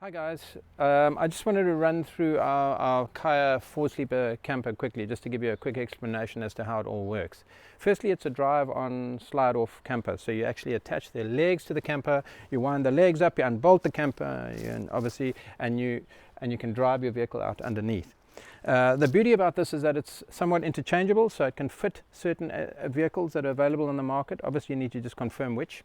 Hi guys, I just wanted to run through our Khaya 4-sleeper camper quickly, just to give you a quick explanation as to how it all works. Firstly, it's a drive-on slide-off camper, so you actually attach the legs to the camper, you wind the legs up, you unbolt the camper, and you can drive your vehicle out underneath. The beauty about this is that it's somewhat interchangeable, so it can fit certain vehicles that are available on the market. Obviously, you need to just confirm which.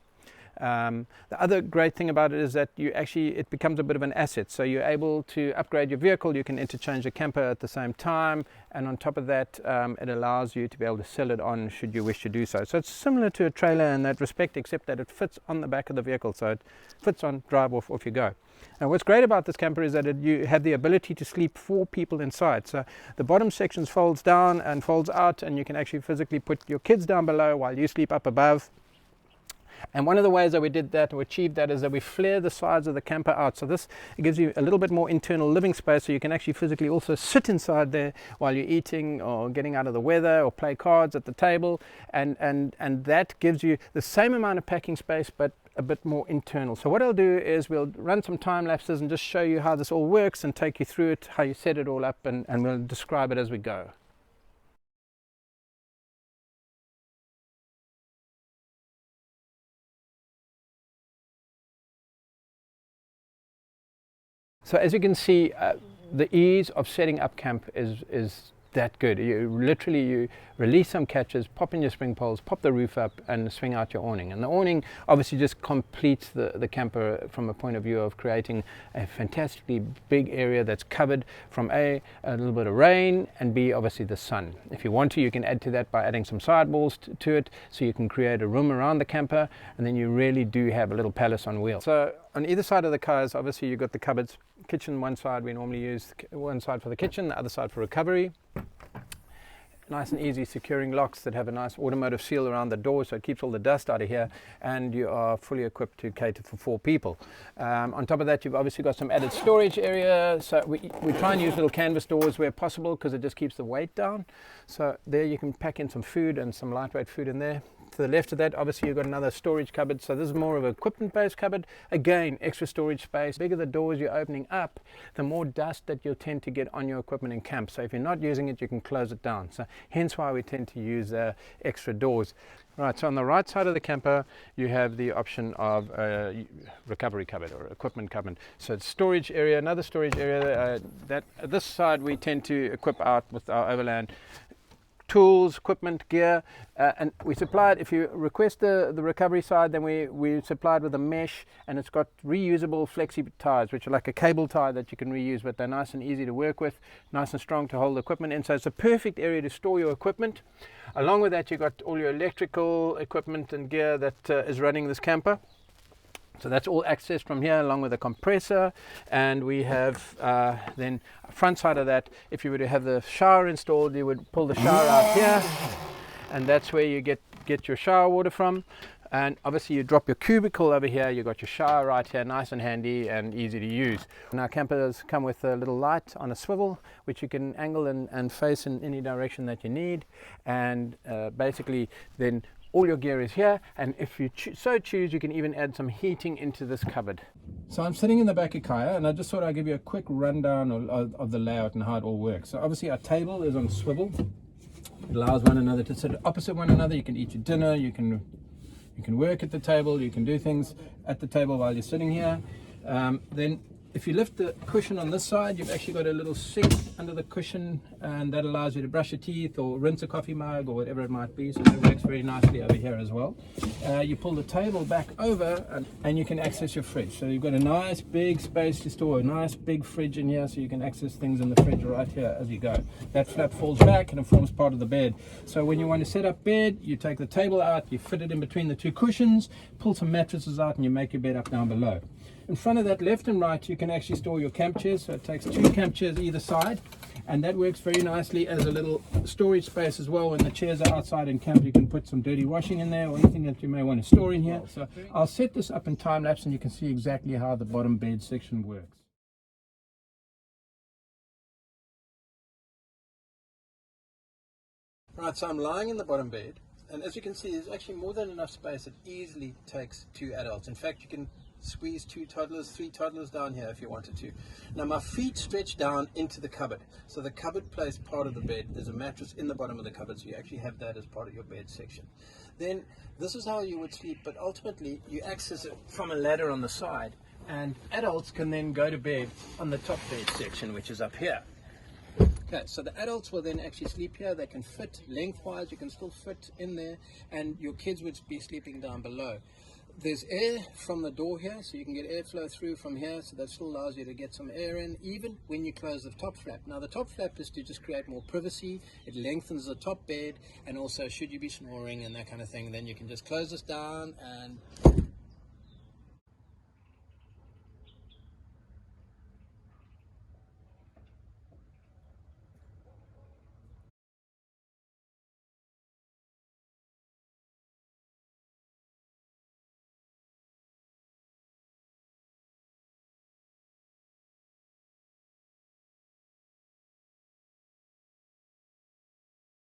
The other great thing about it is that it becomes a bit of an asset, so you're able to upgrade your vehicle. You can interchange the camper at the same time, and on top of that it allows you to be able to sell it on should you wish to do so. So it's similar to a trailer in that respect, except that it fits on the back of the vehicle, so it fits on, drive off you go. Now what's great about this camper is that you have the ability to sleep 4 people inside. So the bottom section folds down and folds out, and you can actually physically put your kids down below while you sleep up above. And one of the ways that we did that, or achieved that, is that we flare the sides of the camper out. So it gives you a little bit more internal living space, so you can actually physically also sit inside there while you're eating or getting out of the weather or play cards at the table. And that gives you the same amount of packing space, but a bit more internal. So what I'll do is we'll run some time lapses and just show you how this all works and take you through it, how you set it all up, and we'll describe it as we go. So as you can see, the ease of setting up camp is that good. You release some catches, pop in your spring poles, pop the roof up, and swing out your awning. And the awning obviously just completes the camper from a point of view of creating a fantastically big area that's covered from a little bit of rain, and B, obviously the sun. If you want to, you can add to that by adding some sidewalls to it, so you can create a room around the camper, and then you really do have a little palace on wheels. So on either side of the cars, obviously you've got the cupboards. Kitchen one side, we normally use one side for the kitchen, the other side for recovery. Nice and easy securing locks that have a nice automotive seal around the door, so it keeps all the dust out of here, and you are fully equipped to cater for 4 people. On top of that, you've obviously got some added storage area, so we try and use little canvas doors where possible, because it just keeps the weight down. So there you can pack in some food and some lightweight food in there. To the left of that, obviously you've got another storage cupboard, so this is more of an equipment-based cupboard. Again, extra storage space. The bigger the doors you're opening up, the more dust that you'll tend to get on your equipment in camp. So if you're not using it, you can close it down. So hence why we tend to use extra doors. Right, so on the right side of the camper, you have the option of a recovery cupboard or equipment cupboard. So it's storage area, another storage area. This side we tend to equip out with our overland tools, equipment, gear, and we supplied, if you request the recovery side, then we supplied with a mesh, and it's got reusable flexi ties, which are like a cable tie that you can reuse, but they're nice and easy to work with, nice and strong to hold the equipment in. So it's a perfect area to store your equipment. Along with that, you've got all your electrical equipment and gear that is running this camper. So that's all accessed from here, along with a compressor. And we have then front side of that, if you were to have the shower installed, you would pull the shower out here, and that's where you get your shower water from. And obviously you drop your cubicle over here, you've got your shower right here, nice and handy and easy to use. And our campers come with a little light on a swivel, which you can angle and face in any direction that you need. And basically then all your gear is here, and if you so choose, you can even add some heating into this cupboard. So I'm sitting in the back of Khaya, and I just thought I'd give you a quick rundown of the layout and how it all works. So obviously our table is on swivel. It allows one another to sit opposite one another. You can eat your dinner, you can work at the table, you can do things at the table while you're sitting here. Then if you lift the cushion on this side, you've actually got a little sink under the cushion, and that allows you to brush your teeth or rinse a coffee mug or whatever it might be. So that works very nicely over here as well. You pull the table back over and you can access your fridge. So you've got a nice big space to store a nice big fridge in here, so you can access things in the fridge right here as you go. That flap falls back and it forms part of the bed. So when you want to set up bed, you take the table out, you fit it in between the 2 cushions, pull some mattresses out, and you make your bed up down below. In front of that, left and right, you can actually store your camp chairs. So it takes 2 camp chairs either side, and that works very nicely as a little storage space as well. When the chairs are outside in camp, you can put some dirty washing in there or anything that you may want to store in here. So I'll set this up in time lapse, and you can see exactly how the bottom bed section works. Right, so I'm lying in the bottom bed, and as you can see, there's actually more than enough space. It easily takes 2 adults. In fact, you can squeeze 2 toddlers, 3 toddlers down here if you wanted to. Now my feet stretch down into the cupboard. So the cupboard plays part of the bed. There's a mattress in the bottom of the cupboard, so you actually have that as part of your bed section. Then this is how you would sleep, but ultimately you access it from a ladder on the side, and adults can then go to bed on the top bed section, which is up here. Okay, so the adults will then actually sleep here. They can fit lengthwise, you can still fit in there, and your kids would be sleeping down below. There's air from the door here, so you can get airflow through from here, so that still allows you to get some air in, even when you close the top flap. Now the top flap is to just create more privacy. It lengthens the top bed, and also should you be snoring and that kind of thing, then you can just close this down and